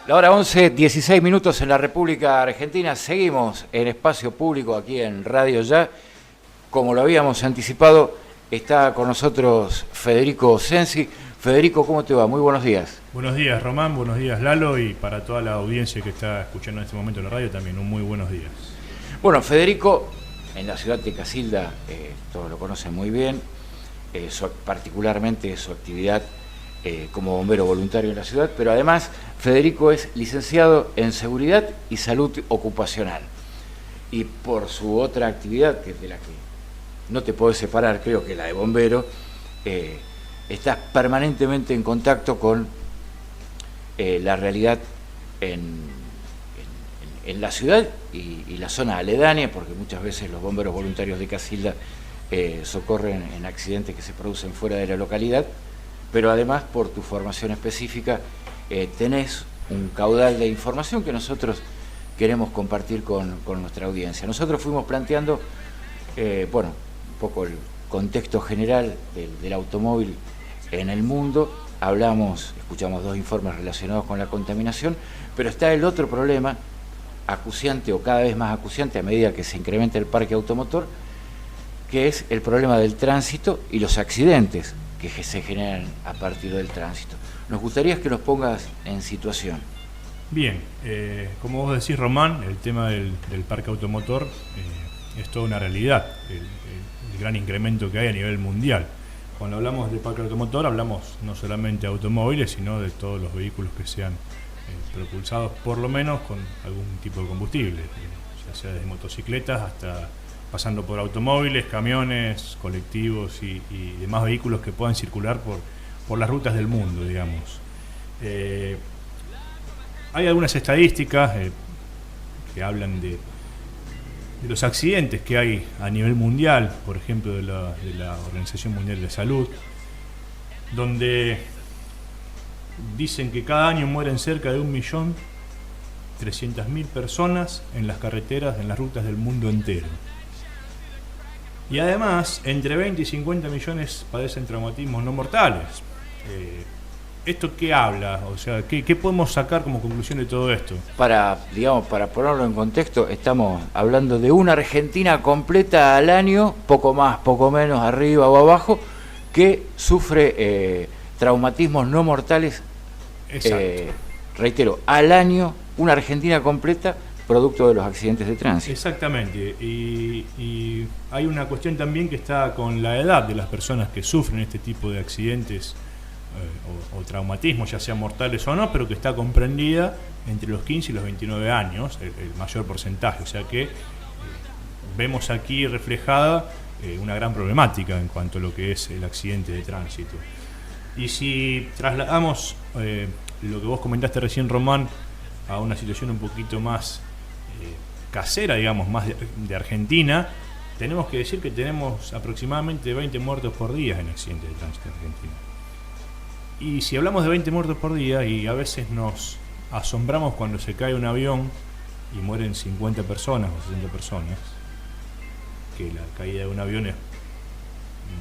La hora 11, 16 minutos en la República Argentina. Seguimos en espacio público aquí en Radio Ya. Como lo habíamos anticipado, está con nosotros Federico Sensi. Federico, ¿cómo te va? Muy buenos días. Buenos días, Román. Buenos días, Lalo. Y para toda la audiencia que está escuchando en este momento la radio también, un muy buenos días. Bueno, Federico, en la ciudad de Casilda, todos lo conocen muy bien, particularmente su actividad como bombero voluntario en la ciudad, pero además Federico es licenciado en Seguridad y Salud Ocupacional. Y por su otra actividad, que es de la que no te podés separar, creo que la de bombero, estás permanentemente en contacto con la realidad en la ciudad y la zona aledaña, porque muchas veces los bomberos voluntarios de Casilda socorren en accidentes que se producen fuera de la localidad, pero además por tu formación específica tenés un caudal de información que nosotros queremos compartir con nuestra audiencia. Nosotros fuimos planteando, un poco el contexto general del automóvil en el mundo. Escuchamos dos informes relacionados con la contaminación, pero está el otro problema acuciante o cada vez más acuciante a medida que se incrementa el parque automotor, que es el problema del tránsito y los accidentes que se generan a partir del tránsito. Nos gustaría que nos pongas en situación. Bien, como vos decís, Román, el tema del parque automotor es toda una realidad, el gran incremento que hay a nivel mundial. Cuando hablamos de parque automotor hablamos no solamente de automóviles, sino de todos los vehículos que sean propulsados por lo menos con algún tipo de combustible, ya sea desde motocicletas hasta pasando por automóviles, camiones, colectivos y demás vehículos que puedan circular por las rutas del mundo, digamos. Hay algunas estadísticas que hablan de los accidentes que hay a nivel mundial, por ejemplo de la Organización Mundial de Salud, donde dicen que cada año mueren cerca de 1.300.000 personas en las carreteras, en las rutas del mundo entero. Y además, entre 20 y 50 millones padecen traumatismos no mortales. ¿Esto qué habla? O sea, ¿qué podemos sacar como conclusión de todo esto? Para ponerlo en contexto, estamos hablando de una Argentina completa al año, poco más, poco menos, arriba o abajo, que sufre traumatismos no mortales. Reitero, al año, una Argentina completa, producto de los accidentes de tránsito. Exactamente, y hay una cuestión también que está con la edad de las personas que sufren este tipo de accidentes o traumatismos, ya sean mortales o no, pero que está comprendida entre los 15 y los 29 años, el mayor porcentaje, o sea que vemos aquí reflejada una gran problemática en cuanto a lo que es el accidente de tránsito. Y si trasladamos lo que vos comentaste recién, Román, a una situación un poquito más casera, digamos, más de Argentina, tenemos que decir que tenemos aproximadamente 20 muertos por día en accidentes de tránsito en Argentina. Y si hablamos de 20 muertos por día, y a veces nos asombramos cuando se cae un avión y mueren 50 personas o 60 personas, que la caída de un avión es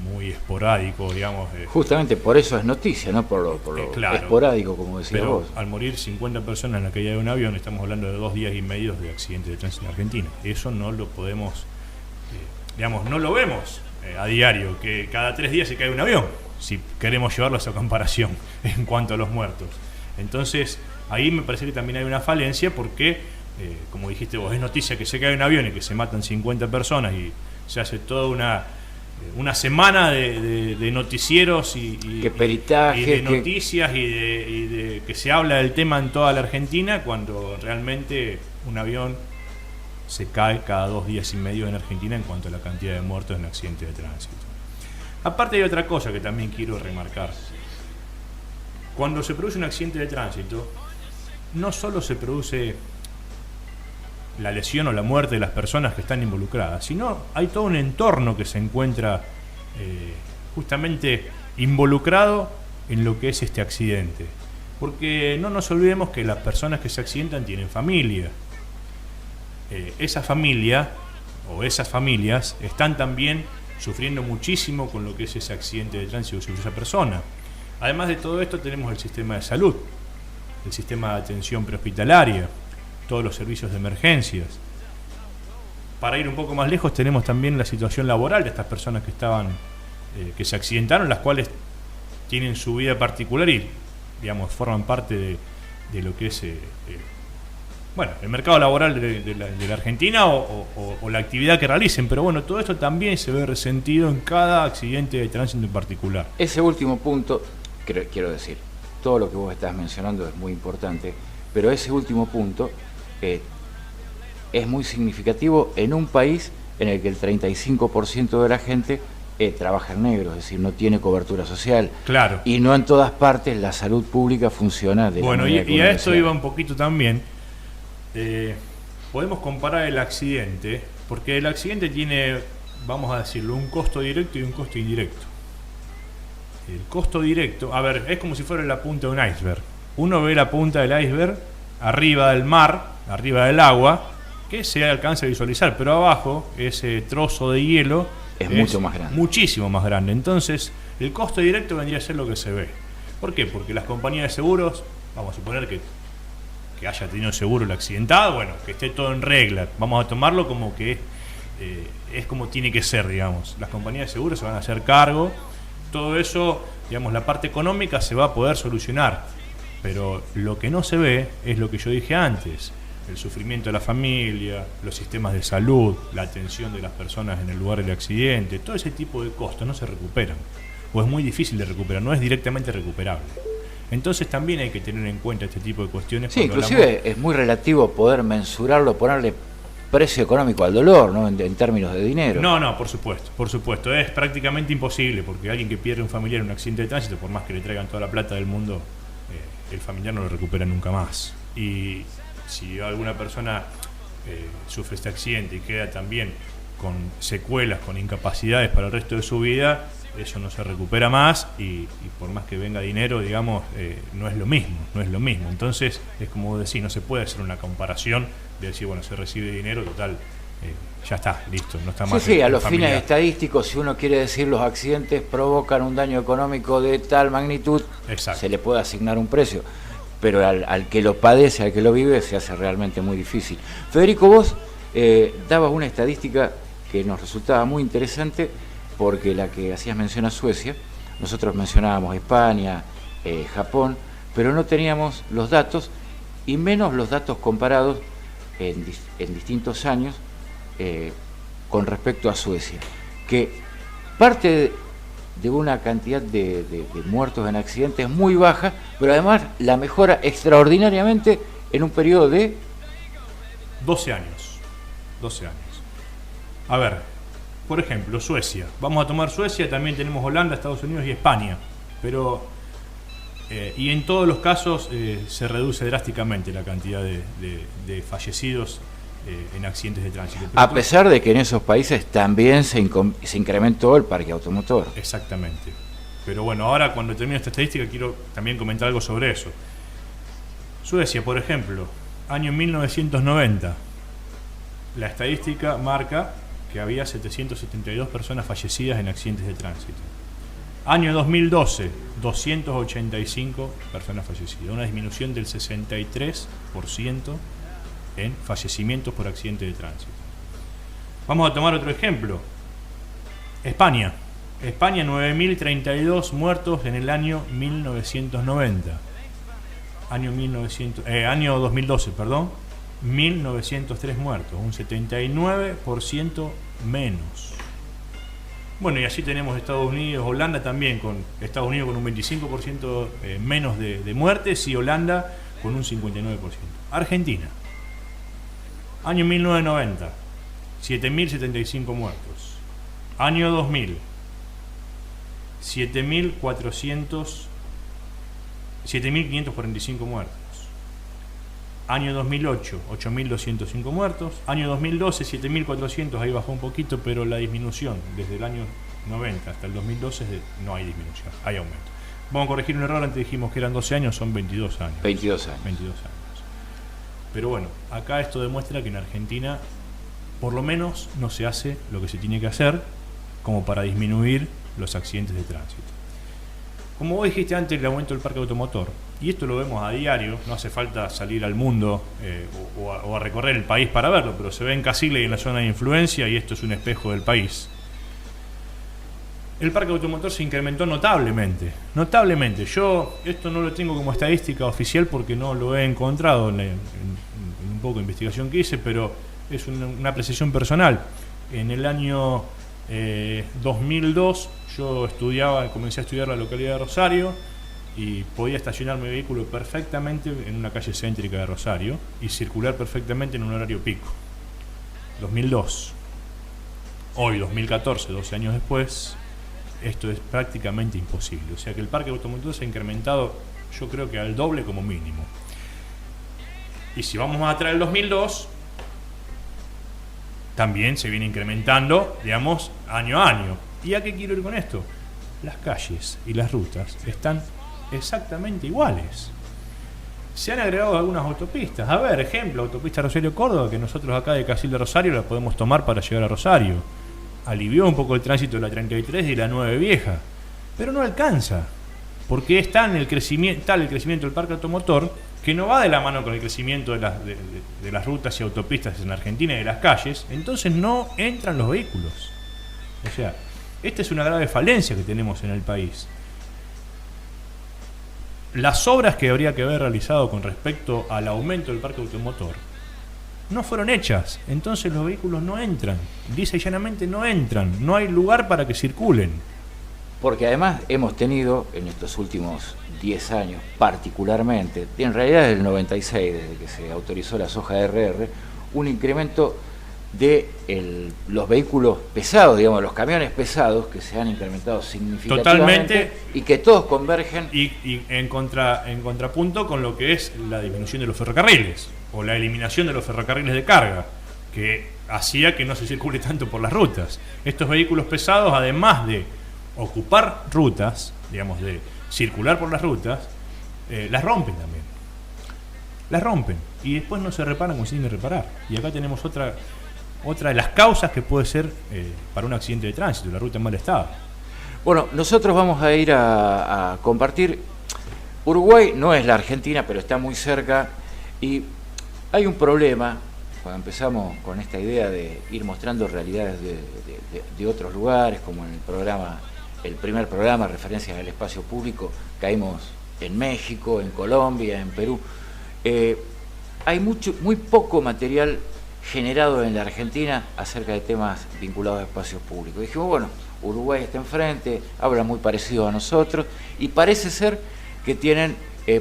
muy esporádico, digamos. Justamente por eso es noticia, ¿no? Por lo claro, esporádico, como decías pero vos. Al morir 50 personas en la caída de un avión, estamos hablando de 2 días y medio de accidentes de tránsito en Argentina. Eso no lo podemos, no lo vemos a diario, que cada 3 días se cae un avión, si queremos llevarlo a esa comparación en cuanto a los muertos. Entonces, ahí me parece que también hay una falencia porque, como dijiste vos, es noticia que se cae un avión y que se matan 50 personas y se hace toda una semana de noticieros y de noticias y de que se habla del tema en toda la Argentina, cuando realmente un avión se cae cada 2 días y medio en Argentina en cuanto a la cantidad de muertos en accidentes de tránsito. Aparte hay otra cosa que también quiero remarcar. Cuando se produce un accidente de tránsito, no solo se produce la lesión o la muerte de las personas que están involucradas, sino hay todo un entorno que se encuentra justamente involucrado en lo que es este accidente. Porque no nos olvidemos que las personas que se accidentan tienen familia. Esa familia o esas familias están también sufriendo muchísimo con lo que es ese accidente de tránsito que sufrió esa persona. Además de todo esto tenemos el sistema de salud, el sistema de atención prehospitalaria, todos los servicios de emergencias. Para ir un poco más lejos tenemos también la situación laboral de estas personas que se accidentaron, las cuales tienen su vida particular y, digamos, forman parte de lo que es el mercado laboral de la Argentina o la actividad que realicen. Pero bueno, todo esto también se ve resentido en cada accidente de tránsito en particular. Ese último punto, quiero decir, todo lo que vos estás mencionando es muy importante, pero ese último punto es muy significativo en un país en el que el 35% de la gente trabaja en negro, es decir, no tiene cobertura social. Claro. Y no en todas partes la salud pública funciona de la manera que y uno a esto desea. iba un poquito también. Podemos comparar el accidente, porque el accidente tiene, vamos a decirlo, un costo directo y un costo indirecto. El costo directo, a ver, es como si fuera la punta de un iceberg. Uno ve la punta del iceberg arriba del mar, arriba del agua, que se alcanza a visualizar, pero abajo ese trozo de hielo es mucho más grande. Muchísimo más grande. Entonces, el costo directo vendría a ser lo que se ve. ¿Por qué? Porque las compañías de seguros, vamos a suponer que haya tenido seguro el accidentado, bueno, que esté todo en regla. Vamos a tomarlo como que es como tiene que ser, digamos. Las compañías de seguros se van a hacer cargo. Todo eso, digamos, la parte económica se va a poder solucionar. Pero lo que no se ve es lo que yo dije antes. El sufrimiento de la familia, los sistemas de salud, la atención de las personas en el lugar del accidente, todo ese tipo de costos no se recuperan. O es muy difícil de recuperar, no es directamente recuperable. Entonces también hay que tener en cuenta este tipo de cuestiones. Sí, inclusive es muy relativo poder mensurarlo, ponerle precio económico al dolor, ¿no? En términos de dinero. No, por supuesto. Es prácticamente imposible, porque alguien que pierde un familiar en un accidente de tránsito, por más que le traigan toda la plata del mundo, el familiar no lo recupera nunca más. Y si alguna persona sufre este accidente y queda también con secuelas, con incapacidades para el resto de su vida, eso no se recupera más y por más que venga dinero, digamos, no es lo mismo. Entonces, es como vos decís, no se puede hacer una comparación de decir, bueno, se recibe dinero, total, ya está, listo, no está más. Sí, a los fines estadísticos, si uno quiere decir los accidentes provocan un daño económico de tal magnitud, exacto, se le puede asignar un precio. Pero al que lo padece, al que lo vive, se hace realmente muy difícil. Federico, vos dabas una estadística que nos resultaba muy interesante, porque la que hacías mención a Suecia, nosotros mencionábamos España, Japón, pero no teníamos los datos, y menos los datos comparados en distintos años con respecto a Suecia, que parte de una cantidad de muertos en accidentes muy baja, pero además la mejora extraordinariamente en un periodo de 12 años. A ver, por ejemplo, Suecia. Vamos a tomar Suecia, también tenemos Holanda, Estados Unidos y España. Pero y en todos los casos se reduce drásticamente la cantidad de fallecidos en accidentes de tránsito. Pero a pesar de que en esos países también se incrementó el parque automotor. Exactamente. Pero bueno, ahora cuando termine esta estadística quiero también comentar algo sobre eso. Suecia, por ejemplo, año 1990, la estadística marca que había 772 personas fallecidas en accidentes de tránsito. Año 2012, 285 personas fallecidas, una disminución del 63% en fallecimientos por accidentes de tránsito. Vamos a tomar otro ejemplo. España, 9.032 muertos en el año 1990. Año 2012, 1.903 muertos, un 79% menos. Bueno, y así tenemos Estados Unidos, Holanda también, con Estados Unidos con un 25% menos de muertes y Holanda con un 59%. Argentina, año 1990, 7.075 muertos. Año 2000, 7.545 muertos. Año 2008, 8.205 muertos. Año 2012, 7.400, ahí bajó un poquito, pero la disminución desde el año 90 hasta el 2012 no hay disminución, hay aumento. Vamos a corregir un error, antes dijimos que eran 12 años, son 22 años. 22 años. Pero bueno, acá esto demuestra que en Argentina por lo menos no se hace lo que se tiene que hacer como para disminuir los accidentes de tránsito. Como vos dijiste antes, el aumento del parque automotor, y esto lo vemos a diario, no hace falta salir al mundo o a recorrer el país para verlo, pero se ve en Casilda y en la zona de influencia, y esto es un espejo del país. El parque automotor se incrementó notablemente. Yo esto no lo tengo como estadística oficial porque no lo he encontrado en un poco de investigación que hice, pero es una apreciación personal. En el año 2002 yo comencé a estudiar la localidad de Rosario y podía estacionar mi vehículo perfectamente en una calle céntrica de Rosario y circular perfectamente en un horario pico. 2002. Hoy, 2014, 12 años después, esto es prácticamente imposible. O sea que el parque automotor se ha incrementado, yo creo que al doble como mínimo. Y si vamos más atrás del 2002, también se viene incrementando, digamos, año a año. ¿Y a qué quiero ir con esto? Las calles y las rutas están exactamente iguales. Se han agregado algunas autopistas. A ver, ejemplo, autopista Rosario-Córdoba, que nosotros acá de Casilda Rosario la podemos tomar para llegar a Rosario. Alivió un poco el tránsito de la 33 y la 9 Vieja, pero no alcanza, porque está el crecimiento del parque automotor, que no va de la mano con el crecimiento de las rutas y autopistas en Argentina y de las calles, entonces no entran los vehículos. O sea, esta es una grave falencia que tenemos en el país. Las obras que habría que haber realizado con respecto al aumento del parque automotor no fueron hechas, entonces los vehículos no entran, lisa y llanamente no entran, no hay lugar para que circulen. Porque además hemos tenido en estos últimos 10 años, particularmente, en realidad desde el 96, desde que se autorizó la soja RR, un incremento de los vehículos pesados, digamos, los camiones pesados, que se han incrementado significativamente. Totalmente. Y que todos convergen. Y en contrapunto con lo que es la disminución de los ferrocarriles, o la eliminación de los ferrocarriles de carga, que hacía que no se circule tanto por las rutas. Estos vehículos pesados, además de ocupar rutas, digamos, de circular por las rutas, las rompen también. Las rompen. Y después no se reparan como se tiene que reparar. Y acá tenemos otra de las causas que puede ser para un accidente de tránsito, la ruta en mal estado. Bueno, nosotros vamos a ir a compartir. Uruguay no es la Argentina, pero está muy cerca, y hay un problema cuando empezamos con esta idea de ir mostrando realidades de otros lugares, como en el primer programa, referencias al espacio público, caímos en México, en Colombia, en Perú. Hay muy poco material generado en la Argentina acerca de temas vinculados a espacios públicos. Dijimos, bueno, Uruguay está enfrente, habla muy parecido a nosotros, y parece ser que tienen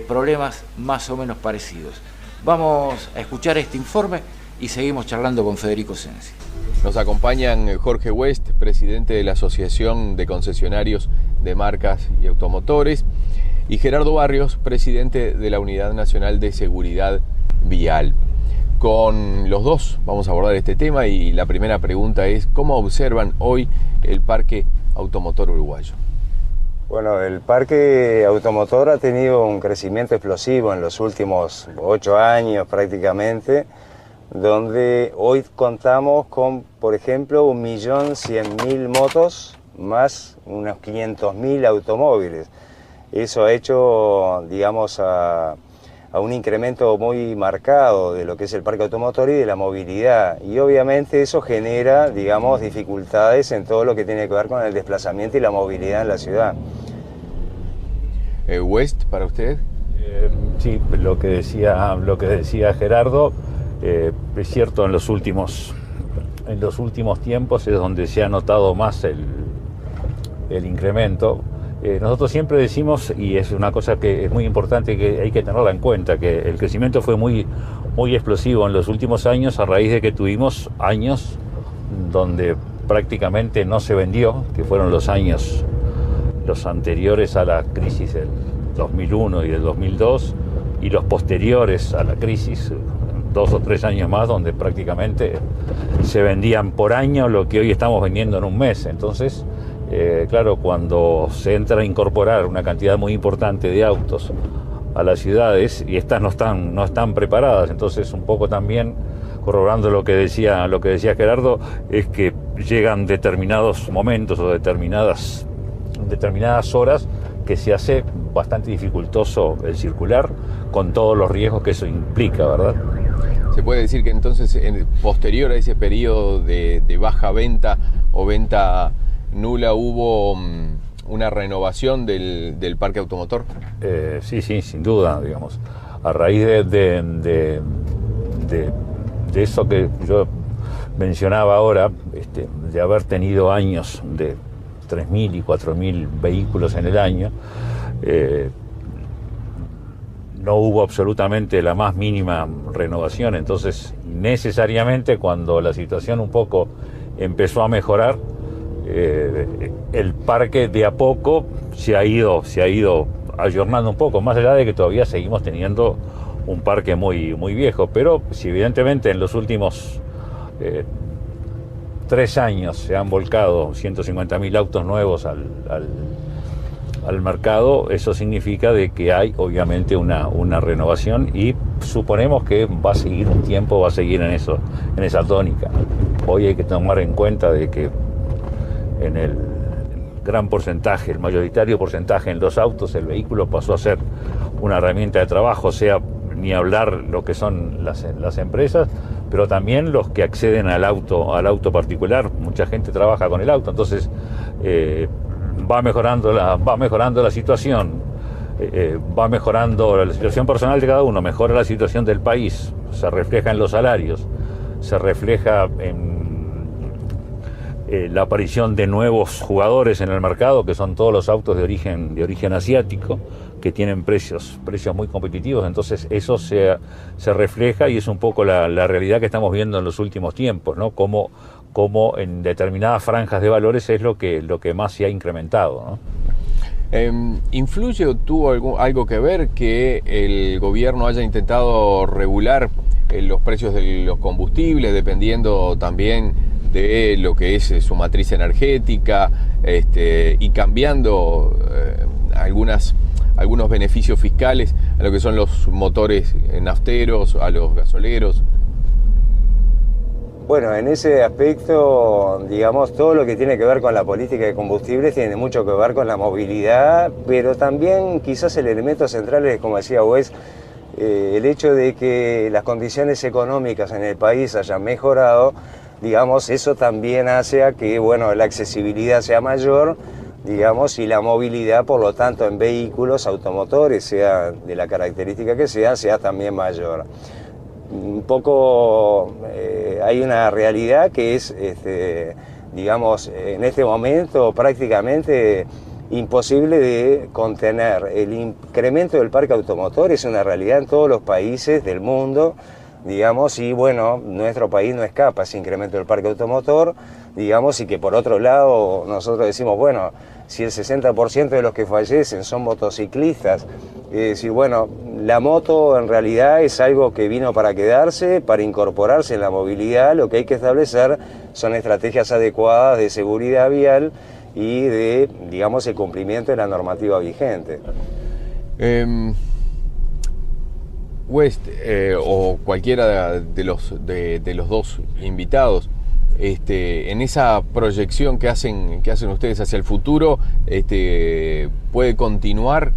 problemas más o menos parecidos. Vamos a escuchar este informe y seguimos charlando con Federico Sensi. Nos acompañan Jorge West, presidente de la Asociación de Concesionarios de Marcas y Automotores, y Gerardo Barrios, presidente de la Unidad Nacional de Seguridad Vial. Con los dos vamos a abordar este tema, y la primera pregunta es: ¿cómo observan hoy el parque automotor uruguayo? Bueno, el parque automotor ha tenido un crecimiento explosivo en los últimos 8 años prácticamente, donde hoy contamos con, por ejemplo, 1.100.000 motos más unos 500.000 automóviles. Eso ha hecho, digamos, a un incremento muy marcado de lo que es el parque automotor y de la movilidad. Y obviamente eso genera, digamos, dificultades en todo lo que tiene que ver con el desplazamiento y la movilidad en la ciudad. West, ¿para usted? Sí, lo que decía Gerardo, es cierto, en los últimos tiempos es donde se ha notado más el incremento. Nosotros siempre decimos, y es una cosa que es muy importante, que hay que tenerla en cuenta, que el crecimiento fue muy, muy explosivo en los últimos años a raíz de que tuvimos años donde prácticamente no se vendió, que fueron los años los anteriores a la crisis del 2001 y del 2002, y los posteriores a la crisis, 2 o 3 años más, donde prácticamente se vendían por año lo que hoy estamos vendiendo en un mes. Entonces, claro, cuando se entra a incorporar una cantidad muy importante de autos a las ciudades, y estas no están preparadas, entonces un poco también corroborando lo que decía Gerardo, es que llegan determinados momentos o determinadas horas que se hace bastante dificultoso el circular, con todos los riesgos que eso implica, ¿verdad? ¿Se puede decir que entonces, posterior a ese periodo de baja venta o venta nula, hubo una renovación del parque automotor? Sí, sin duda, digamos. A raíz de eso que yo mencionaba ahora, de haber tenido años de 3.000 y 4.000 vehículos en el año, no hubo absolutamente la más mínima renovación. Entonces, necesariamente, cuando la situación un poco empezó a mejorar, el parque de a poco se ha ido ayornando un poco, más allá de que todavía seguimos teniendo un parque muy viejo. Pero si evidentemente en los últimos 3 años se han volcado 150.000 autos nuevos al mercado, eso significa de que hay obviamente una renovación, y suponemos que va a seguir un tiempo, va a seguir en esa tónica. Hoy hay que tomar en cuenta de que en el gran porcentaje, el mayoritario porcentaje en los autos, el vehículo pasó a ser una herramienta de trabajo, sea ni hablar lo que son las empresas, pero también los que acceden al auto particular. Mucha gente trabaja con el auto, entonces va mejorando la situación, va mejorando la situación personal de cada uno, mejora la situación del país, se refleja en los salarios, se refleja en la aparición de nuevos jugadores en el mercado, que son todos los autos de origen asiático, que tienen precios muy competitivos. Entonces eso se refleja, y es un poco la realidad que estamos viendo en los últimos tiempos, ¿no? Como en determinadas franjas de valores es lo que más se ha incrementado, ¿no? ¿Influye o tuvo algo que ver que el gobierno haya intentado regular los precios de los combustibles, dependiendo también de lo que es su matriz energética, y cambiando algunos beneficios fiscales a lo que son los motores nafteros, a los gasoleros? Bueno, en ese aspecto, digamos, todo lo que tiene que ver con la política de combustibles tiene mucho que ver con la movilidad, pero también quizás el elemento central es, como decía Wes, el hecho de que las condiciones económicas en el país hayan mejorado. Digamos, eso también hace a que, bueno, la accesibilidad sea mayor, digamos, y la movilidad, por lo tanto, en vehículos, automotores, sea de la característica que sea también mayor. Un poco hay una realidad que es, digamos, en este momento prácticamente imposible de contener. El incremento del parque automotor es una realidad en todos los países del mundo, digamos, y bueno, nuestro país no escapa a ese incremento del parque automotor, digamos, y que por otro lado nosotros decimos, bueno, si el 60% de los que fallecen son motociclistas, es decir, bueno, la moto en realidad es algo que vino para quedarse, para incorporarse en la movilidad. Lo que hay que establecer son estrategias adecuadas de seguridad vial y de, digamos, el cumplimiento de la normativa vigente. West, o cualquiera de los dos invitados, en esa proyección que hacen ustedes hacia el futuro, ¿puede continuar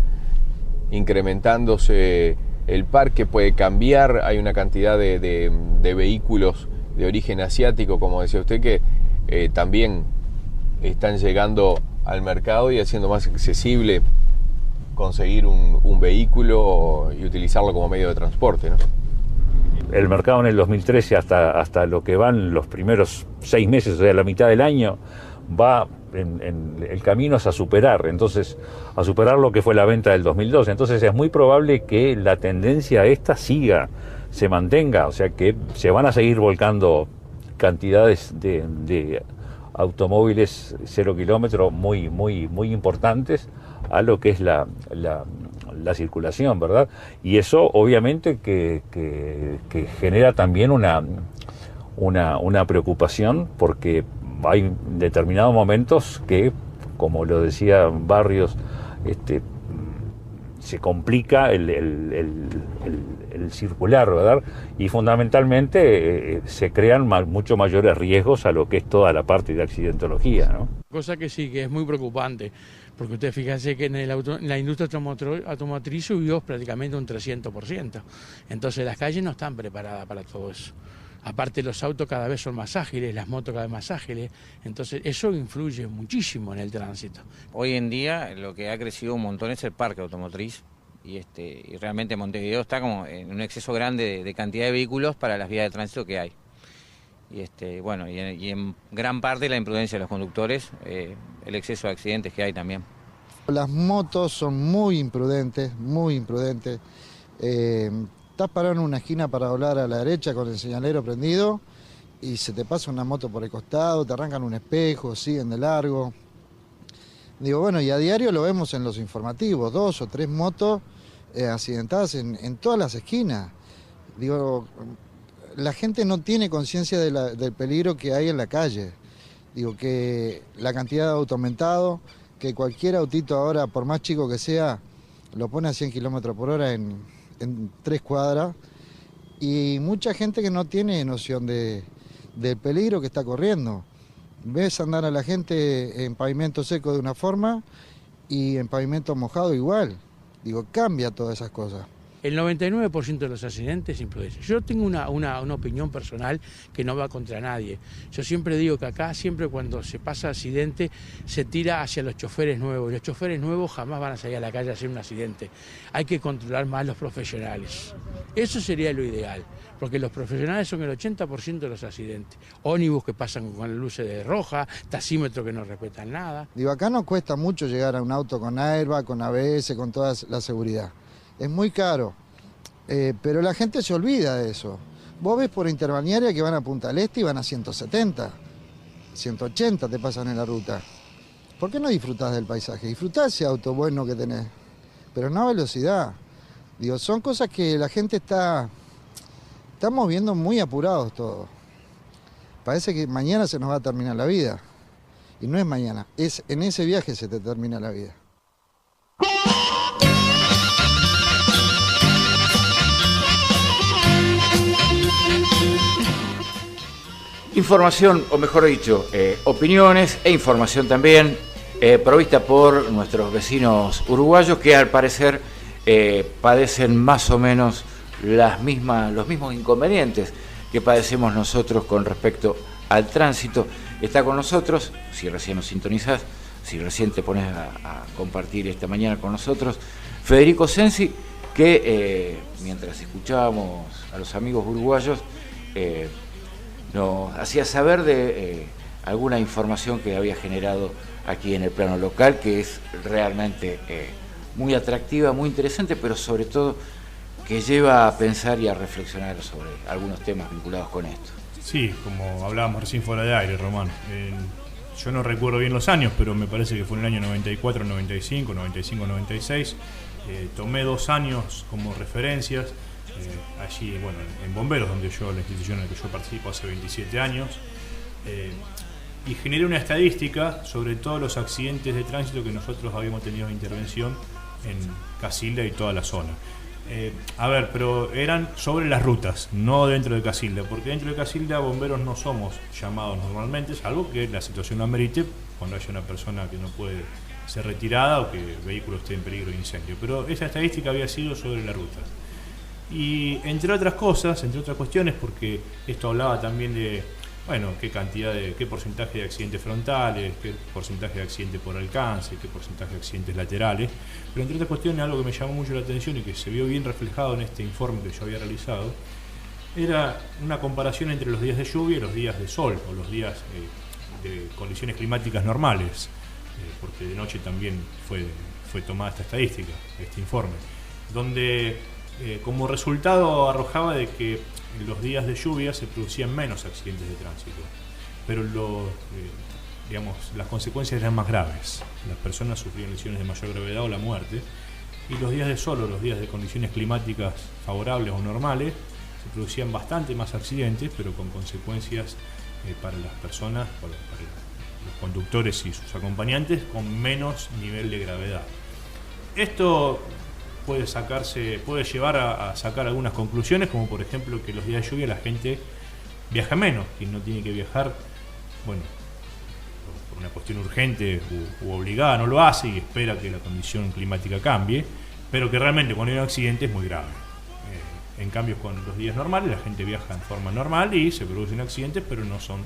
incrementándose el parque? ¿Puede cambiar? Hay una cantidad de vehículos de origen asiático, como decía usted, que también están llegando al mercado y haciendo más accesible conseguir un vehículo y utilizarlo como medio de transporte, ¿no? El mercado en el 2013 hasta lo que van los primeros 6 meses, o sea, la mitad del año, va en el camino es a superar lo que fue la venta del 2012. Entonces es muy probable que la tendencia esta se mantenga, o sea que se van a seguir volcando cantidades de automóviles 0 kilómetros muy importantes a lo que es la circulación, ¿verdad? Y eso obviamente que genera también una preocupación, porque hay determinados momentos que, como lo decía Barrios, se complica el circular, ¿verdad? Y fundamentalmente se crean mucho mayores riesgos a lo que es toda la parte de accidentología, ¿no? Cosa que sí, que es muy preocupante, porque usted fíjese que en la industria automotriz subió prácticamente un 300%. Entonces las calles no están preparadas para todo eso. Aparte los autos cada vez son más ágiles, las motos cada vez más ágiles, entonces eso influye muchísimo en el tránsito. Hoy en día lo que ha crecido un montón es el parque automotriz y realmente Montevideo está como en un exceso grande de cantidad de vehículos para las vías de tránsito que hay. Y en gran parte la imprudencia de los conductores, el exceso de accidentes que hay también. Las motos son muy imprudentes, muy imprudentes. Estás parado en una esquina para doblar a la derecha con el señalero prendido y se te pasa una moto por el costado, te arrancan un espejo, siguen de largo. Digo, bueno, y a diario lo vemos en los informativos, 2 o 3 motos accidentadas en todas las esquinas. Digo, la gente no tiene conciencia del peligro que hay en la calle. Digo, que la cantidad de auto aumentado, que cualquier autito ahora, por más chico que sea, lo pone a 100 km/h en 3 cuadras, y mucha gente que no tiene noción del peligro que está corriendo. Ves andar a la gente en pavimento seco de una forma y en pavimento mojado igual. Digo, cambia todas esas cosas. El 99% de los accidentes es imprudencia. Yo tengo una opinión personal que no va contra nadie. Yo siempre digo que acá, siempre cuando se pasa accidente, se tira hacia los choferes nuevos. Los choferes nuevos jamás van a salir a la calle a hacer un accidente. Hay que controlar más los profesionales. Eso sería lo ideal, porque los profesionales son el 80% de los accidentes. Ómnibus que pasan con luces de roja, taxímetros que no respetan nada. Digo, acá no cuesta mucho llegar a un auto con airbag, con ABS, con toda la seguridad. Es muy caro, pero la gente se olvida de eso. Vos ves por interbalnearia que van a Punta del Este y van a 170, 180 te pasan en la ruta. ¿Por qué no disfrutás del paisaje? Disfrutás ese auto bueno que tenés, pero no a velocidad. Digo, son cosas que la gente estamos viendo muy apurados todos. Parece que mañana se nos va a terminar la vida. Y no es mañana, es en ese viaje se te termina la vida. Información, o mejor dicho, opiniones e información también provista por nuestros vecinos uruguayos que al parecer padecen más o menos los mismos inconvenientes que padecemos nosotros con respecto al tránsito. Está con nosotros, si recién nos sintonizás, si recién te pones a compartir esta mañana con nosotros, Federico Sensi, que mientras escuchábamos a los amigos uruguayos, nos hacía saber de alguna información que había generado aquí en el plano local, que es realmente muy atractiva, muy interesante, pero sobre todo que lleva a pensar y a reflexionar sobre algunos temas vinculados con esto. Sí, como hablábamos recién fuera de aire, Román. Yo no recuerdo bien los años, pero me parece que fue en el año 94, 95, 95, 96. Tomé 2 años como referencias. Allí, bueno, en Bomberos, donde la institución en la que yo participo hace 27 años, y generé una estadística sobre todos los accidentes de tránsito que nosotros habíamos tenido intervención en Casilda y toda la zona. Pero eran sobre las rutas, no dentro de Casilda, porque dentro de Casilda Bomberos no somos llamados normalmente, salvo que la situación lo amerite, cuando haya una persona que no puede ser retirada o que el vehículo esté en peligro de incendio. Pero esa estadística había sido sobre la ruta. Y entre otras cosas, entre otras cuestiones, porque esto hablaba también de, bueno, qué porcentaje de accidentes frontales, qué porcentaje de accidentes por alcance, qué porcentaje de accidentes laterales, pero entre otras cuestiones algo que me llamó mucho la atención y que se vio bien reflejado en este informe que yo había realizado, era una comparación entre los días de lluvia y los días de sol, o los días de condiciones climáticas normales, porque de noche también fue tomada esta estadística, este informe, donde como resultado arrojaba de que en los días de lluvia se producían menos accidentes de tránsito, pero las consecuencias eran más graves. Las personas sufrían lesiones de mayor gravedad o la muerte, y los días de sol o los días de condiciones climáticas favorables o normales se producían bastante más accidentes, pero con consecuencias para las personas, para los conductores y sus acompañantes, con menos nivel de gravedad. Esto puede llevar a sacar algunas conclusiones, como por ejemplo que los días de lluvia la gente viaja menos, quien no tiene que viajar, bueno, por una cuestión urgente u obligada no lo hace y espera que la condición climática cambie, pero que realmente cuando hay un accidente es muy grave. En cambio, con los días normales la gente viaja en forma normal y se producen accidentes, pero no son...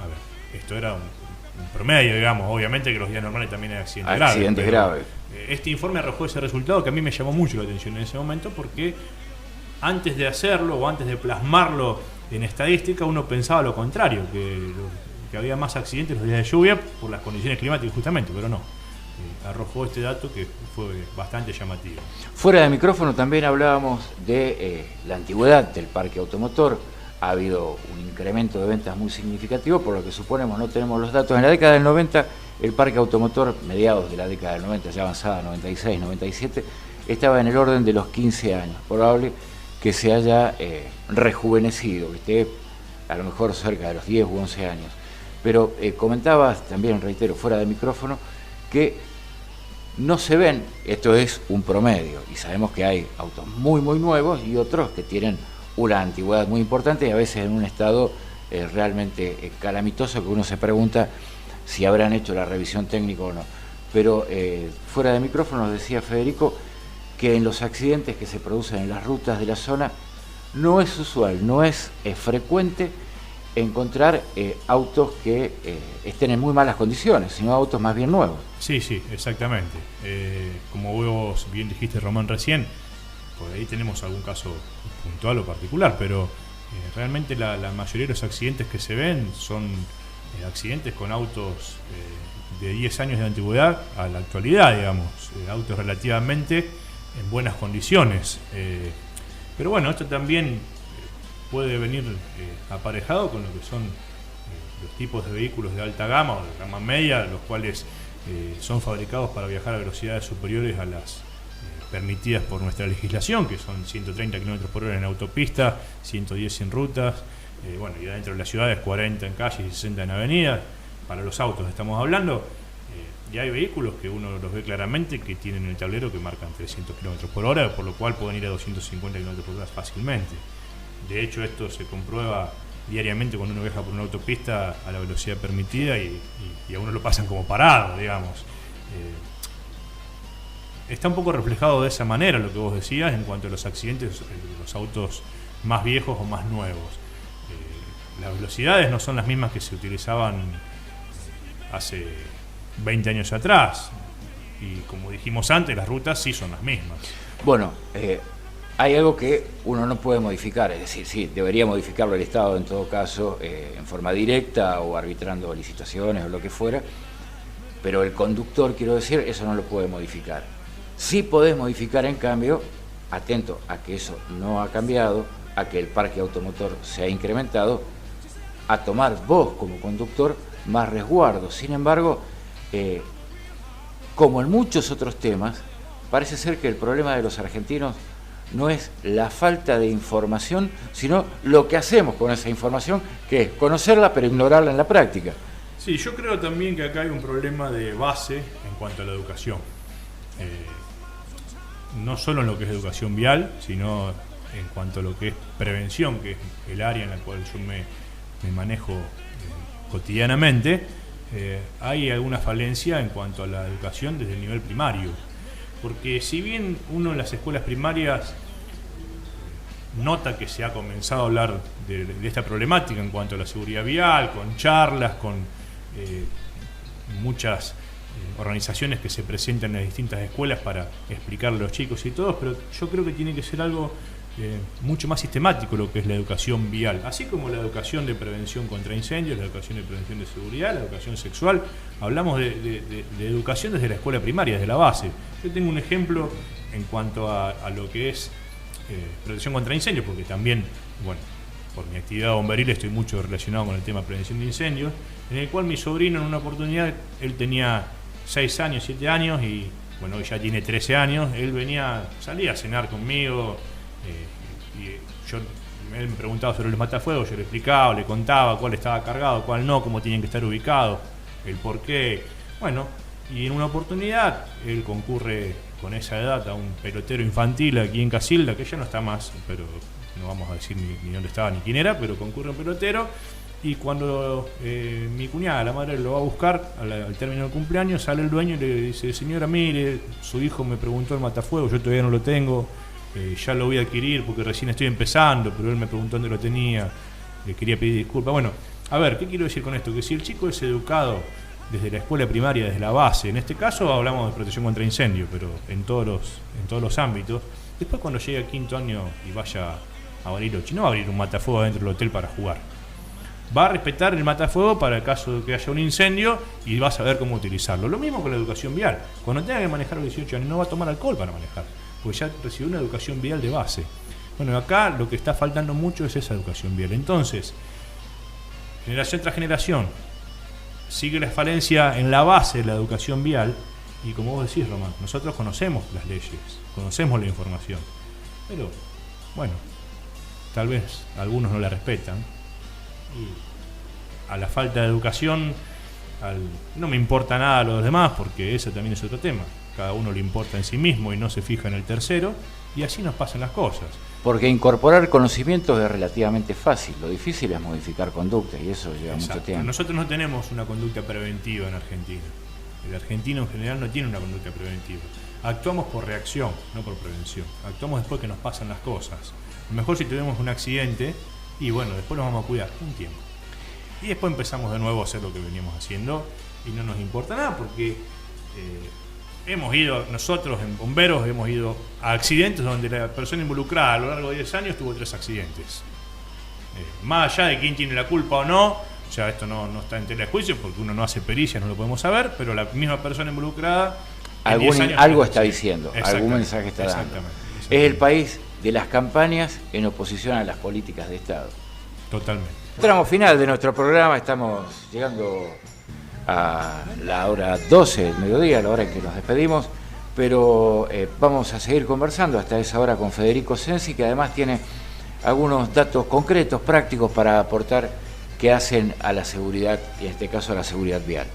A ver, esto era un promedio, digamos. Obviamente que los días normales también hay accidentes graves. Este informe arrojó ese resultado que a mí me llamó mucho la atención en ese momento, porque antes de hacerlo o antes de plasmarlo en estadística uno pensaba lo contrario, que había más accidentes los días de lluvia por las condiciones climáticas justamente, pero no. Arrojó este dato que fue bastante llamativo. Fuera de micrófono también hablábamos de la antigüedad del parque automotor. Ha habido un incremento de ventas muy significativo, por lo que suponemos, no tenemos los datos. En la década del 90, el parque automotor, mediados de la década del 90, ya avanzada, 96, 97, estaba en el orden de los 15 años. Probable que se haya rejuvenecido, que esté a lo mejor cerca de los 10 u 11 años. Pero comentabas también, reitero, fuera de micrófono, que no se ven, esto es un promedio, y sabemos que hay autos muy nuevos y otros que tienen una antigüedad muy importante y a veces en un estado realmente calamitoso, que uno se pregunta si habrán hecho la revisión técnica o no. Pero fuera de micrófono nos decía Federico que en los accidentes que se producen en las rutas de la zona no es usual, no es frecuente encontrar autos que estén en muy malas condiciones, sino autos más bien nuevos. Sí, exactamente. Como vos bien dijiste, Román, recién, por ahí tenemos algún caso puntual o particular, pero realmente la mayoría de los accidentes que se ven son accidentes con autos de 10 años de antigüedad a la actualidad, digamos, autos relativamente en buenas condiciones. Pero bueno, esto también puede venir aparejado con lo que son los tipos de vehículos de alta gama o de gama media, los cuales son fabricados para viajar a velocidades superiores a las permitidas por nuestra legislación, que son 130 km por hora en autopista, 110 en rutas, bueno, y adentro de las ciudades 40 en calles y 60 en avenidas. Para los autos estamos hablando, y hay vehículos que uno los ve claramente que tienen el tablero que marcan 300 km por hora, por lo cual pueden ir a 250 km por hora fácilmente. De hecho, esto se comprueba diariamente cuando uno viaja por una autopista a la velocidad permitida y a uno lo pasan como parado, digamos. Está un poco reflejado de esa manera lo que vos decías en cuanto a los accidentes de los autos más viejos o más nuevos. Las velocidades no son las mismas que se utilizaban hace 20 años atrás. Y como dijimos antes, las rutas sí son las mismas. Bueno, hay algo que uno no puede modificar, es decir, sí, debería modificarlo el Estado en todo caso, en forma directa o arbitrando licitaciones o lo que fuera, pero el conductor, quiero decir, eso no lo puede modificar. Sí podés modificar, en cambio, atento a que eso no ha cambiado, a que el parque automotor se ha incrementado, a tomar vos como conductor más resguardo. Sin embargo, como en muchos otros temas, parece ser que el problema de los argentinos no es la falta de información, sino lo que hacemos con esa información, que es conocerla pero ignorarla en la práctica. Sí, yo creo también que acá hay un problema de base en cuanto a la educación. No solo en lo que es educación vial, sino en cuanto a lo que es prevención, que es el área en la cual yo me manejo cotidianamente. Hay alguna falencia en cuanto a la educación desde el nivel primario. Porque si bien uno en las escuelas primarias nota que se ha comenzado a hablar de esta problemática en cuanto a la seguridad vial, con charlas, con muchas organizaciones que se presentan en las distintas escuelas para explicarle a los chicos y todos, pero yo creo que tiene que ser algo mucho más sistemático lo que es la educación vial, así como la educación de prevención contra incendios, la educación de prevención de seguridad, la educación sexual. Hablamos de educación desde la escuela primaria, desde la base. Yo tengo un ejemplo en cuanto a lo que es prevención contra incendios, porque también, bueno, por mi actividad bomberil estoy mucho relacionado con el tema de prevención de incendios, en el cual mi sobrino en una oportunidad, él tenía 6 años, 7 años y bueno, hoy ya tiene 13 años, salía a cenar conmigo, y él me preguntaba sobre los matafuegos, yo le explicaba, le contaba cuál estaba cargado, cuál no, cómo tenían que estar ubicados, el por qué. Bueno, Y en una oportunidad, él concurre con esa edad a un pelotero infantil aquí en Casilda, que ya no está más, pero no vamos a decir ni dónde estaba ni quién era, pero concurre un pelotero. Y cuando mi cuñada, la madre, lo va a buscar al término del cumpleaños, sale el dueño y le dice: señora, mire, su hijo me preguntó el matafuego, yo todavía no lo tengo, ya lo voy a adquirir porque recién estoy empezando, pero él me preguntó dónde lo tenía, le quería pedir disculpas. Bueno, a ver, ¿qué quiero decir con esto? Que si el chico es educado desde la escuela primaria, desde la base, en este caso hablamos de protección contra incendio, pero en todos los ámbitos, después cuando llegue a quinto año y vaya a Bariloche, no va a abrir un matafuego dentro del hotel para jugar. Va a respetar el matafuego para el caso de que haya un incendio y va a saber cómo utilizarlo. Lo mismo con la educación vial. Cuando tenga que manejar a los 18 años no va a tomar alcohol para manejar, porque ya recibió una educación vial de base. Bueno, acá lo que está faltando mucho es esa educación vial. Entonces, generación tras generación, sigue la falencia en la base de la educación vial. Y como vos decís, Román, nosotros conocemos las leyes, conocemos la información, pero bueno, tal vez algunos no la respetan. Y a la falta de educación, no me importa nada a los demás, porque ese también es otro tema. Cada uno le importa en sí mismo y no se fija en el tercero, y así nos pasan las cosas. Porque incorporar conocimientos es relativamente fácil, lo difícil es modificar conductas, y eso lleva mucho tiempo. Nosotros no tenemos una conducta preventiva en Argentina. El argentino en general no tiene una conducta preventiva. Actuamos por reacción, no por prevención. Actuamos después que nos pasan las cosas. A lo mejor si tenemos un accidente, y bueno, después nos vamos a cuidar un tiempo. Y después empezamos de nuevo a hacer lo que veníamos haciendo y no nos importa nada, porque hemos ido, nosotros en bomberos hemos ido a accidentes donde la persona involucrada a lo largo de 10 años tuvo 3 accidentes. Más allá de quién tiene la culpa o no, o sea, esto no está en tela de juicio porque uno no hace pericias, no lo podemos saber, pero la misma persona involucrada algo está diciendo, algún mensaje está dando. Exactamente. Es el país de las campañas en oposición a las políticas de Estado. Totalmente. Tramo final de nuestro programa, estamos llegando a la hora 12 del mediodía, la hora en que nos despedimos, pero vamos a seguir conversando hasta esa hora con Federico Sensi, que además tiene algunos datos concretos, prácticos para aportar que hacen a la seguridad, y en este caso a la seguridad vial.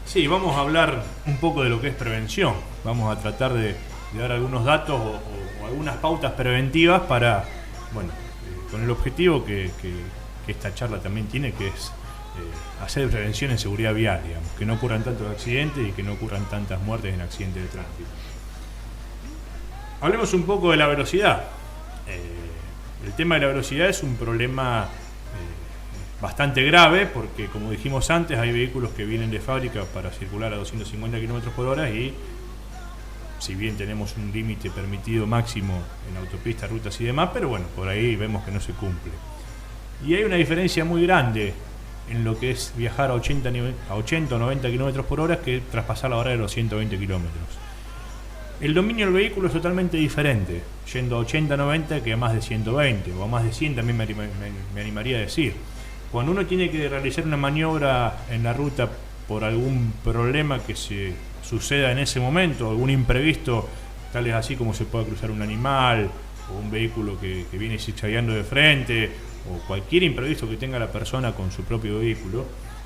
Sí, vamos a hablar un poco de lo que es prevención. Vamos a tratar de dar algunos datos o algunas pautas preventivas para, bueno, con el objetivo que esta charla también tiene, que es hacer prevención en seguridad vial, digamos, que no ocurran tantos accidentes y que no ocurran tantas muertes en accidentes de tránsito. Hablemos un poco de la velocidad. El tema de la velocidad es un problema bastante grave porque, como dijimos antes, hay vehículos que vienen de fábrica para circular a 250 km por hora y, si bien tenemos un límite permitido máximo en autopistas, rutas y demás, pero bueno, por ahí vemos que no se cumple. Y hay una diferencia muy grande en lo que es viajar a 80 o 90 km por hora que traspasar la hora de los 120 km. El dominio del vehículo es totalmente diferente, yendo a 80, 90 que a más de 120 o a más de 100 también me animaría a decir. Cuando uno tiene que realizar una maniobra en la ruta por algún problema que se suceda en ese momento, algún imprevisto, tal es así como se pueda cruzar un animal o un vehículo que viene zigzagueando de frente, o cualquier imprevisto que tenga la persona con su propio vehículo,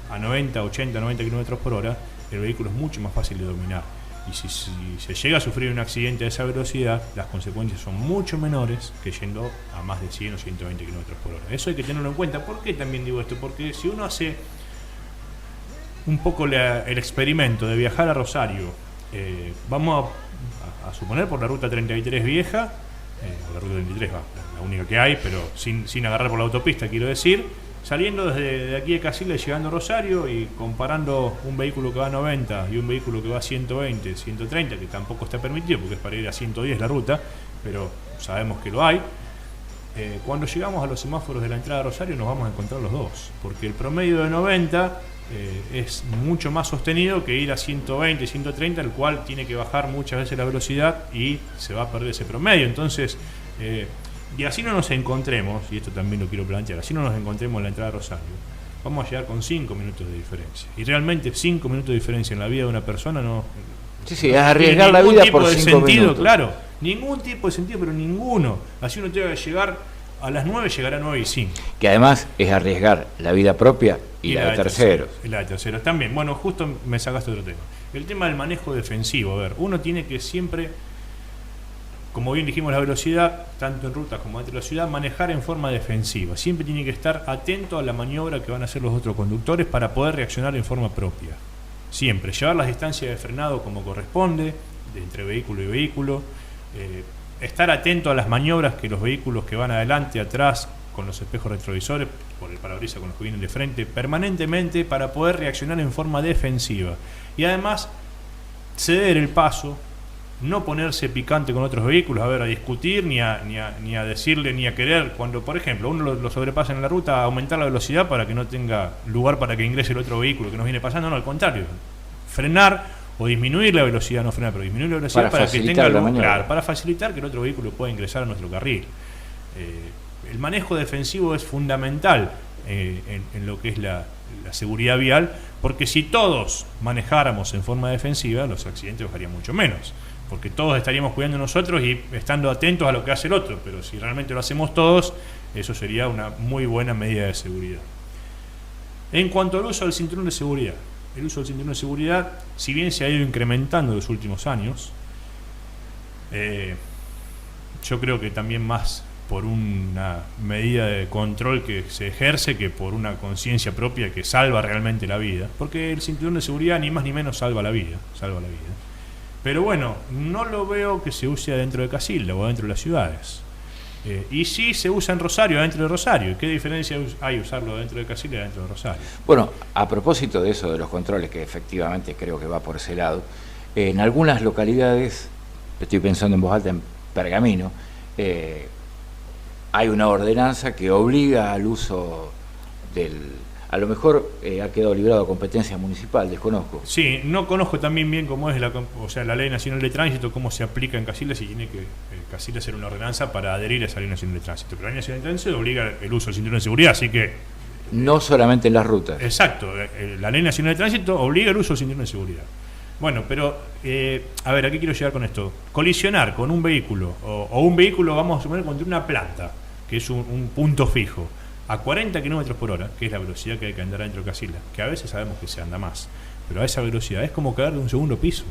a 90, 80, 90 km por hora, el vehículo es mucho más fácil de dominar. Y si se llega a sufrir un accidente a esa velocidad, las consecuencias son mucho menores que yendo a más de 100 o 120 km por hora. Eso hay que tenerlo en cuenta. ¿Por qué también digo esto? Porque si uno hace un poco el experimento de viajar a Rosario, vamos a suponer por la ruta 33 vieja, la ruta 33 va, la única que hay, pero sin agarrar por la autopista, quiero decir, saliendo desde aquí de Casilda y llegando a Rosario y comparando un vehículo que va a 90 y un vehículo que va a 120, 130, que tampoco está permitido porque es para ir a 110 la ruta, pero sabemos que lo hay. Cuando llegamos a los semáforos de la entrada a Rosario nos vamos a encontrar los dos, porque el promedio de 90 es mucho más sostenido que ir a 120, 130, el cual tiene que bajar muchas veces la velocidad y se va a perder ese promedio. Entonces, y así no nos encontremos, y esto también lo quiero plantear, así no nos encontremos en la entrada a Rosario, vamos a llegar con 5 minutos de diferencia. Y realmente 5 minutos de diferencia en la vida de una persona no... Sí, es arriesgar la vida por 5 minutos. Claro, ningún tipo de sentido, pero ninguno. Así uno tiene que llegar a las 9, llegará a 9 y 5. Que además es arriesgar la vida propia y la de terceros. Y la de terceros también. Bueno, justo me sacaste otro tema. el tema del manejo defensivo. A ver, uno tiene que siempre, como bien dijimos, la velocidad, tanto en rutas como dentro de la ciudad, manejar en forma defensiva. Siempre tiene que estar atento a la maniobra que van a hacer los otros conductores para poder reaccionar en forma propia. Siempre, llevar las distancias de frenado como corresponde, entre vehículo y vehículo, estar atento a las maniobras que los vehículos que van adelante, atrás, con los espejos retrovisores, por el parabrisas con los que vienen de frente, permanentemente para poder reaccionar en forma defensiva. Y además, ceder el paso, no ponerse picante con otros vehículos, a discutir, ni a decirle, ni a querer, cuando por ejemplo uno lo sobrepasa en la ruta, aumentar la velocidad para que no tenga lugar para que ingrese el otro vehículo que nos viene pasando. No, al contrario, frenar o disminuir la velocidad, no frenar, pero disminuir la velocidad para que tenga lugar, para facilitar que el otro vehículo pueda ingresar a nuestro carril. El manejo defensivo es fundamental en lo que es la seguridad vial, porque si todos manejáramos en forma defensiva, los accidentes bajarían mucho menos, porque todos estaríamos cuidando nosotros y estando atentos a lo que hace el otro. Pero si realmente lo hacemos todos, eso sería una muy buena medida de seguridad. En cuanto al uso del cinturón de seguridad, el uso del cinturón de seguridad, si bien se ha ido incrementando en los últimos años, yo creo que también más por una medida de control que se ejerce que por una conciencia propia que salva realmente la vida, porque el cinturón de seguridad ni más ni menos salva la vida. Pero bueno, no lo veo que se use adentro de Casilda o adentro de las ciudades. Y sí se usa en Rosario, adentro de Rosario. ¿Y qué diferencia hay usarlo dentro de Casilda y adentro de Rosario? Bueno, a propósito de eso de los controles, que efectivamente creo que va por ese lado, en algunas localidades, estoy pensando en voz alta, en Pergamino, hay una ordenanza que obliga al uso del... A lo mejor ha quedado librado a competencia municipal, desconozco. Sí, no conozco también bien cómo es la Ley Nacional de Tránsito, cómo se aplica en Casilda, si tiene que Casilda hacer una ordenanza para adherir a esa Ley Nacional de Tránsito. Pero la Ley Nacional de Tránsito obliga el uso del cinturón de seguridad, así que... No solamente en las rutas. Exacto, la Ley Nacional de Tránsito obliga el uso del cinturón de seguridad. Bueno, pero, a ver, ¿a qué quiero llegar con esto? Colisionar con un vehículo, o un vehículo, vamos a suponer, contra una planta, que es un punto fijo, a 40 km por hora, que es la velocidad que hay que andar dentro de Casilda, que a veces sabemos que se anda más, pero a esa velocidad es como caer de un segundo piso.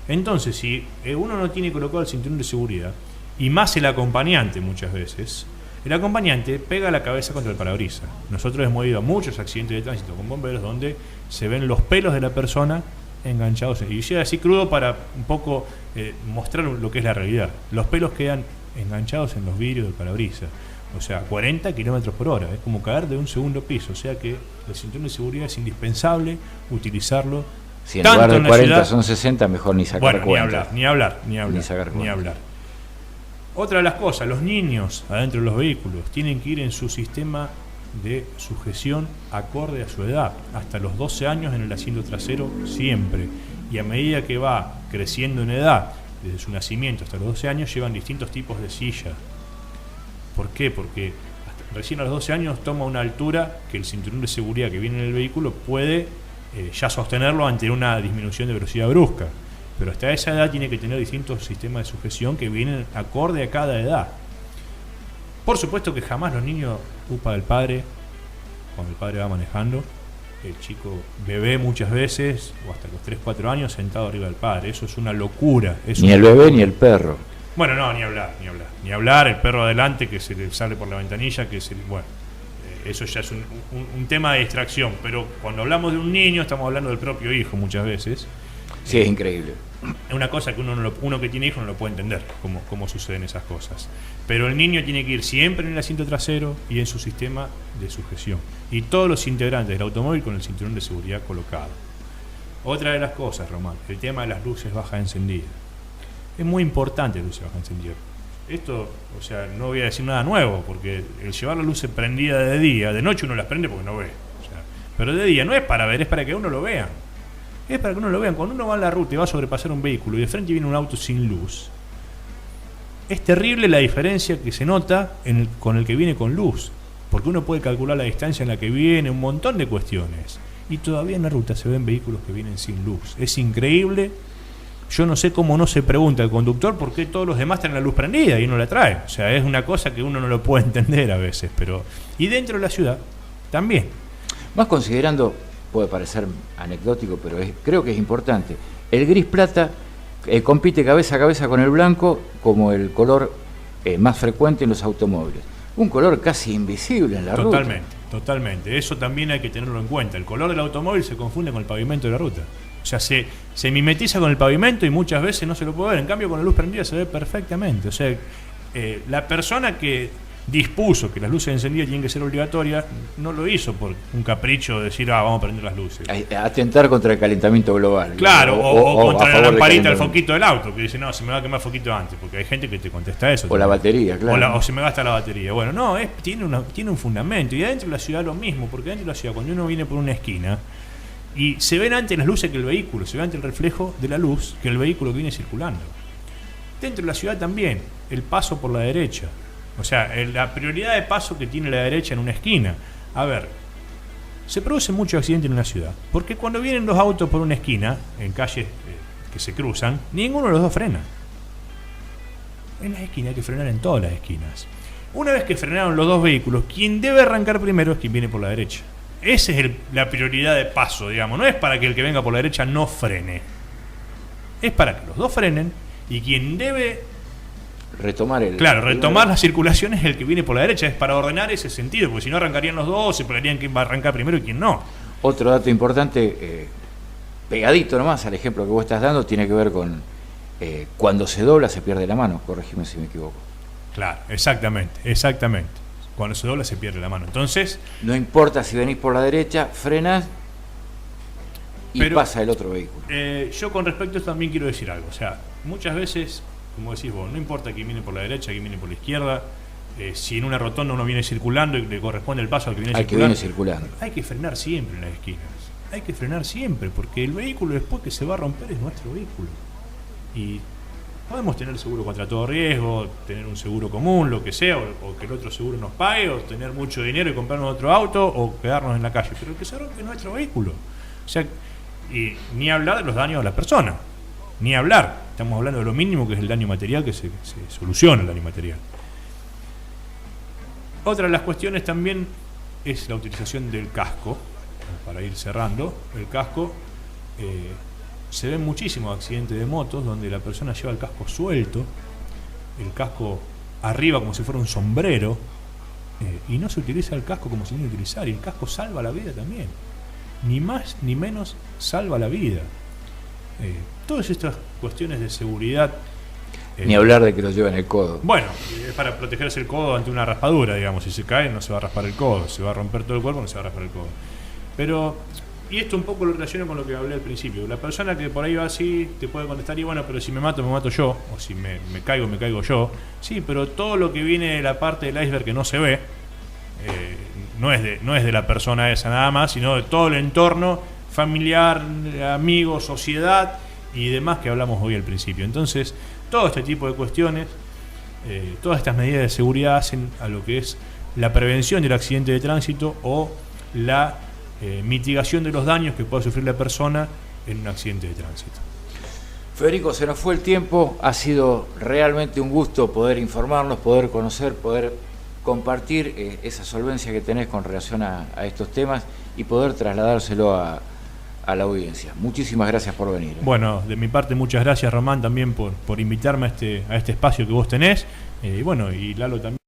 Entonces, si uno no tiene colocado el cinturón de seguridad, y más el acompañante muchas veces, el acompañante pega la cabeza contra el parabrisas. Nosotros hemos ido a muchos accidentes de tránsito con bomberos donde se ven los pelos de la persona enganchados, y yo así crudo para un poco mostrar lo que es la realidad. Los pelos quedan enganchados en los vidrios del parabrisas. O sea, 40 km por hora, es como caer de un segundo piso. O sea que el cinturón de seguridad es indispensable utilizarlo. Si en lugar de 40 ciudad, son 60, mejor ni sacar cuenta. Ni hablar. Otra de las cosas, los niños adentro de los vehículos tienen que ir en su sistema de sujeción acorde a su edad. Hasta los 12 años en el asiento trasero siempre. Y a medida que va creciendo en edad, desde su nacimiento hasta los 12 años, llevan distintos tipos de silla. ¿Por qué? Porque recién a los 12 años toma una altura que el cinturón de seguridad que viene en el vehículo puede ya sostenerlo ante una disminución de velocidad brusca. Pero hasta esa edad tiene que tener distintos sistemas de sujeción que vienen acorde a cada edad. Por supuesto que jamás los niños culpa del padre, cuando el padre va manejando, el chico bebé muchas veces, o hasta los 3-4 años, sentado arriba del padre. Eso es una locura. Ni el bebé ni el perro. Bueno, no, ni hablar, el perro adelante que se le sale por la ventanilla, eso ya es un tema de distracción, pero cuando hablamos de un niño estamos hablando del propio hijo muchas veces. Sí, es increíble. Es una cosa que uno que tiene hijo no lo puede entender, cómo suceden esas cosas. Pero el niño tiene que ir siempre en el asiento trasero y en su sistema de sujeción. Y todos los integrantes del automóvil con el cinturón de seguridad colocado. Otra de las cosas, Román, el tema de las luces bajas encendidas. Es muy importante el luces bajas encendidas. Esto, o sea, no voy a decir nada nuevo, porque el llevar las luces prendidas de día, de noche uno las prende porque no ve. O sea, pero de día no es para ver, es para que uno lo vea. Es para que uno lo vean. Cuando uno va en la ruta y va a sobrepasar un vehículo y de frente viene un auto sin luz, es terrible la diferencia que se nota con el que viene con luz, porque uno puede calcular la distancia en la que viene, un montón de cuestiones, y todavía en la ruta se ven vehículos que vienen sin luz. Es increíble. Yo no sé cómo no se pregunta el conductor por qué todos los demás tienen la luz prendida y no la trae. O sea, es una cosa que uno no lo puede entender a veces. Y dentro de la ciudad también. Más considerando puede parecer anecdótico, pero creo que es importante. El gris plata compite cabeza a cabeza con el blanco como el color más frecuente en los automóviles. Un color casi invisible en la ruta. Totalmente. Eso también hay que tenerlo en cuenta. El color del automóvil se confunde con el pavimento de la ruta. O sea, se mimetiza con el pavimento y muchas veces no se lo puede ver. En cambio, con la luz prendida se ve perfectamente. O sea, la persona que dispuso que las luces encendidas tienen que ser obligatorias no lo hizo por un capricho de decir, vamos a prender las luces. Atentar contra el calentamiento global. Claro, o contra la lamparita del foquito del auto, que dice, no, se me va a quemar el foquito antes, porque hay gente que te contesta eso. O la batería, claro. O se me gasta la batería. Bueno, no, tiene un fundamento. Y adentro de la ciudad lo mismo, porque dentro de la ciudad, cuando uno viene por una esquina, y se ven antes las luces que el vehículo, se ve antes el reflejo de la luz que el vehículo que viene circulando. Dentro de la ciudad también, el paso por la derecha. O sea, la prioridad de paso que tiene la derecha en una esquina. A ver, se producen muchos accidentes en una ciudad, porque cuando vienen dos autos por una esquina, en calles que se cruzan, ninguno de los dos frena. En las esquinas hay que frenar en todas las esquinas. Una vez que frenaron los dos vehículos, quien debe arrancar primero es quien viene por la derecha. Esa es la prioridad de paso, digamos. No es para que el que venga por la derecha no frene. Es para que los dos frenen y quien debe retomar la circulación es el que viene por la derecha. Es para ordenar ese sentido, porque si no arrancarían los dos, se pelearían quién va a arrancar primero y quién no. Otro dato importante, pegadito nomás al ejemplo que vos estás dando, tiene que ver con cuando se dobla se pierde la mano, corregime si me equivoco. Claro, exactamente. Cuando se dobla se pierde la mano. Entonces, no importa si venís por la derecha, frenás y pasa el otro vehículo. Yo con respecto a esto también quiero decir algo. O sea, muchas veces, como decís vos, no importa quién viene por la derecha, quién viene por la izquierda, si en una rotonda uno viene circulando y le corresponde el paso al que viene circulando. Hay que frenar siempre en las esquinas. Hay que frenar siempre, porque el vehículo después que se va a romper es nuestro vehículo. Y podemos tener seguro contra todo riesgo, tener un seguro común, lo que sea, o que el otro seguro nos pague, o tener mucho dinero y comprarnos otro auto, o quedarnos en la calle. Pero el que se rompe es nuestro vehículo. O sea, y ni hablar de los daños a la persona. Ni hablar. Estamos hablando de lo mínimo, que es el daño material, que se soluciona el daño material. Otra de las cuestiones también es la utilización del casco. Para ir cerrando, el casco... se ven muchísimos accidentes de motos donde la persona lleva el casco suelto, el casco arriba como si fuera un sombrero, y no se utiliza el casco como se tiene que utilizar, y el casco salva la vida también, ni más ni menos salva la vida. Todas estas cuestiones de seguridad, ni hablar de que lo llevan el codo. Bueno, es para protegerse el codo ante una raspadura, digamos. Si se cae no se va a raspar el codo, se va a romper todo el cuerpo, no se va a raspar el codo. Pero, y esto un poco lo relaciono con lo que hablé al principio. La persona que por ahí va así te puede contestar, y bueno, pero si me mato yo, o si me caigo yo. Sí, pero todo lo que viene de la parte del iceberg que no se ve, no es de la persona esa nada más, sino de todo el entorno familiar, amigos, sociedad y demás que hablamos hoy al principio. Entonces, todo este tipo de cuestiones, todas estas medidas de seguridad hacen a lo que es la prevención del accidente de tránsito o la mitigación de los daños que pueda sufrir la persona en un accidente de tránsito. Federico, se nos fue el tiempo, ha sido realmente un gusto poder informarnos, poder conocer, poder compartir esa solvencia que tenés con relación a estos temas y poder trasladárselo a la audiencia. Muchísimas gracias por venir. Bueno, de mi parte muchas gracias, Román, también por invitarme a este espacio que vos tenés, y bueno, y Lalo también.